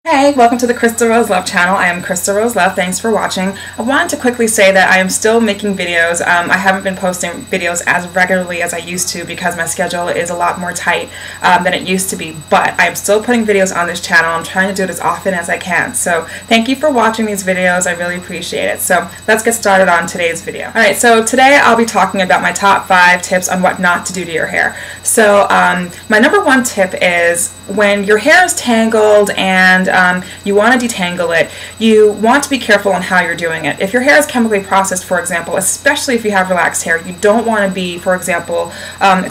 Hey, welcome to the Krista Rose Love channel. I am Krista Rose Love. Thanks for watching. I wanted to quickly say that I am still making videos. I haven't been posting videos as regularly as I used to because my schedule is a lot more tight than it used to be, but I am still putting videos on this channel. I'm trying to do it as often as I can. So thank you for watching these videos. I really appreciate it. So let's get started on today's video. Alright, so today I'll be talking about my top 5 tips on what not to do to your hair. So my number 1 tip is when your hair is tangled and you want to detangle it, you want to be careful on how you're doing it. If your hair is chemically processed, for example, especially if you have relaxed hair, you don't want to be, for example,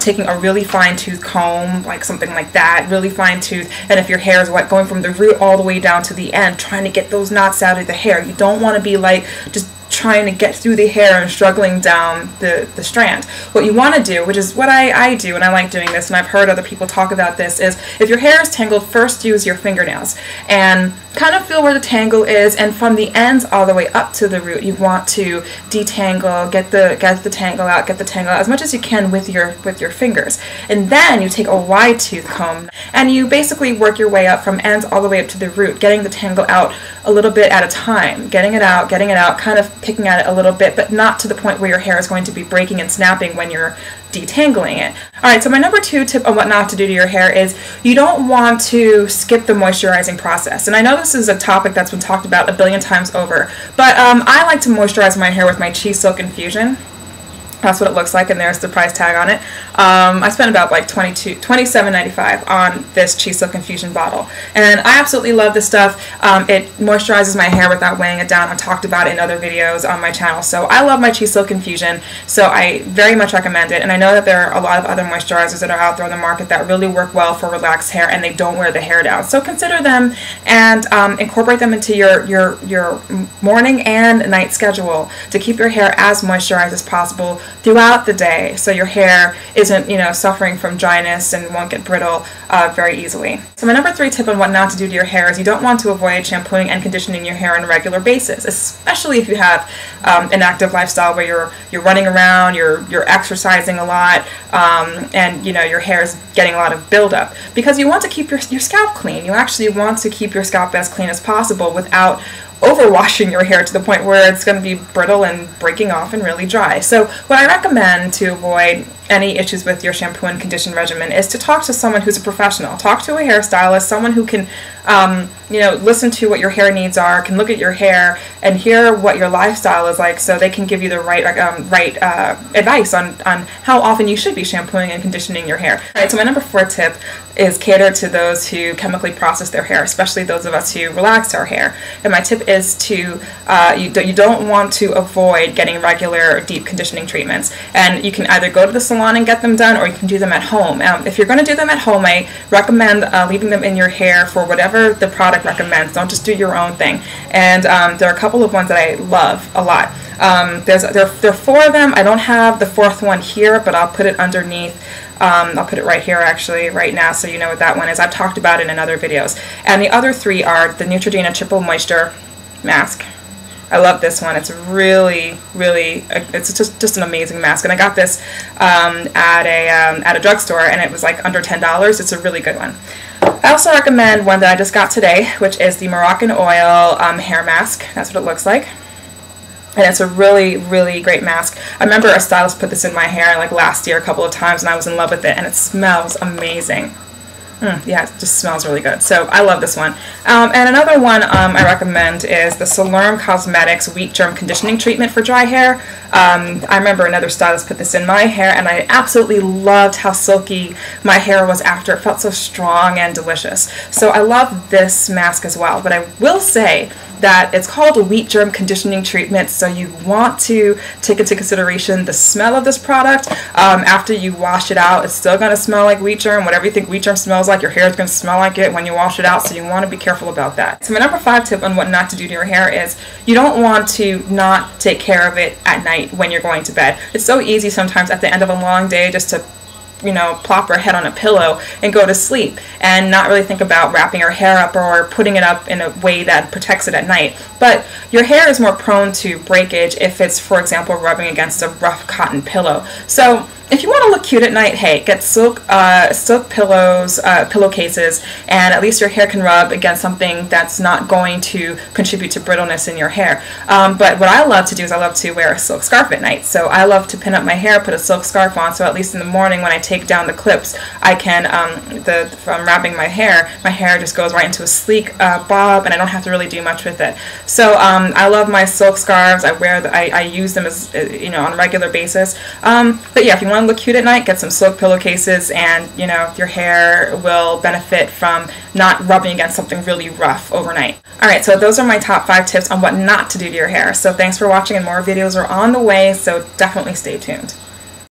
taking a really fine-tooth comb, like something like that, really fine-tooth, and if your hair is wet, going from the root all the way down to the end, trying to get those knots out of the hair. You don't want to be like just trying to get through the hair and struggling down the strand. What you want to do, which is what I do, and I like doing this, and I've heard other people talk about this, is if your hair is tangled, first use your fingernails and kind of feel where the tangle is, and from the ends all the way up to the root, you want to detangle, get the tangle out as much as you can with your fingers. And then you take a wide tooth comb and you basically work your way up from ends all the way up to the root, getting the tangle out a little bit at a time, getting it out, kind of picking at it a little bit, but not to the point where your hair is going to be breaking and snapping when you're detangling it. Alright, so my number 2 tip on what not to do to your hair is you don't want to skip the moisturizing process. And I know this is a topic that's been talked about a billion times over, but I like to moisturize my hair with my Chi Silk Infusion. That's what it looks like, and there's the price tag on it. I spent about like $27.95 on this Chi Silk Infusion bottle, and I absolutely love this stuff. It moisturizes my hair without weighing it down. I've talked about it in other videos on my channel, so I love my Chi Silk Infusion, so I very much recommend it. And I know that there are a lot of other moisturizers that are out there on the market that really work well for relaxed hair, and they don't wear the hair down. So consider them and incorporate them into your morning and night schedule to keep your hair as moisturized as possible throughout the day, so your hair isn't, suffering from dryness and won't get brittle very easily. So my number 3 tip on what not to do to your hair is you don't want to avoid shampooing and conditioning your hair on a regular basis, especially if you have an active lifestyle where you're running around, you're exercising a lot, and your hair is getting a lot of buildup, because you want to keep your scalp clean. You actually want to keep your scalp as clean as possible without overwashing your hair to the point where it's going to be brittle and breaking off and really dry. So what I recommend to avoid any issues with your shampoo and condition regimen is to talk to someone who's a professional. Talk to a hairstylist, someone who can listen to what your hair needs are, can look at your hair and hear what your lifestyle is like, so they can give you the right advice on how often you should be shampooing and conditioning your hair. Alright, so my number 4 tip is cater to those who chemically process their hair, especially those of us who relax our hair. And my tip is to you don't want to avoid getting regular deep conditioning treatments, and you can either go to the salon and get them done, or you can do them at home. If you're going to do them at home, I recommend leaving them in your hair for whatever the product recommends. Don't just do your own thing. And there are a couple of ones that I love a lot. There are 4 of them. I don't have the 4th one here, but I'll put it underneath. I'll put it right here actually right now, so you know what that one is. I've talked about it in other videos. And the other 3 are the Neutrogena Triple Moisture Mask. I love this one. It's really, it's just an amazing mask. And I got this at a drugstore, and it was like under $10. It's a really good one. I also recommend one that I just got today, which is the Moroccan Oil hair mask. That's what it looks like. And it's a really great mask. I remember a stylist put this in my hair like last year a couple of times, and I was in love with it, and it smells amazing. Yeah, it just smells really good. So I love this one. And another one I recommend is the Solerm Cosmetics Wheat Germ Conditioning Treatment for dry hair. I remember another stylist put this in my hair, and I absolutely loved how silky my hair was after. It felt so strong and delicious. So I love this mask as well. But I will say that it's called a wheat germ conditioning treatment, so you want to take into consideration the smell of this product. After you wash it out, it's still going to smell like wheat germ. Whatever you think wheat germ smells like, your hair is going to smell like it when you wash it out, so you want to be careful about that. So my number 5 tip on what not to do to your hair is you don't want to not take care of it at night when you're going to bed. It's so easy sometimes at the end of a long day just to plop her head on a pillow and go to sleep and not really think about wrapping her hair up or putting it up in a way that protects it at night. But your hair is more prone to breakage if it's, for example, rubbing against a rough cotton pillow. So if you want to look cute at night, hey, get silk pillows, pillowcases, and at least your hair can rub against something that's not going to contribute to brittleness in your hair. But what I love to do is I love to wear a silk scarf at night. So I love to pin up my hair, put a silk scarf on, so at least in the morning when I take down the clips, I can, from wrapping my hair just goes right into a sleek bob, and I don't have to really do much with it. So I love my silk scarves. I use them as on a regular basis. But yeah, if you want to look cute at night, get some silk pillowcases, and your hair will benefit from not rubbing against something really rough overnight. Alright, so those are my top 5 tips on what not to do to your hair. So thanks for watching, and more videos are on the way, so definitely stay tuned.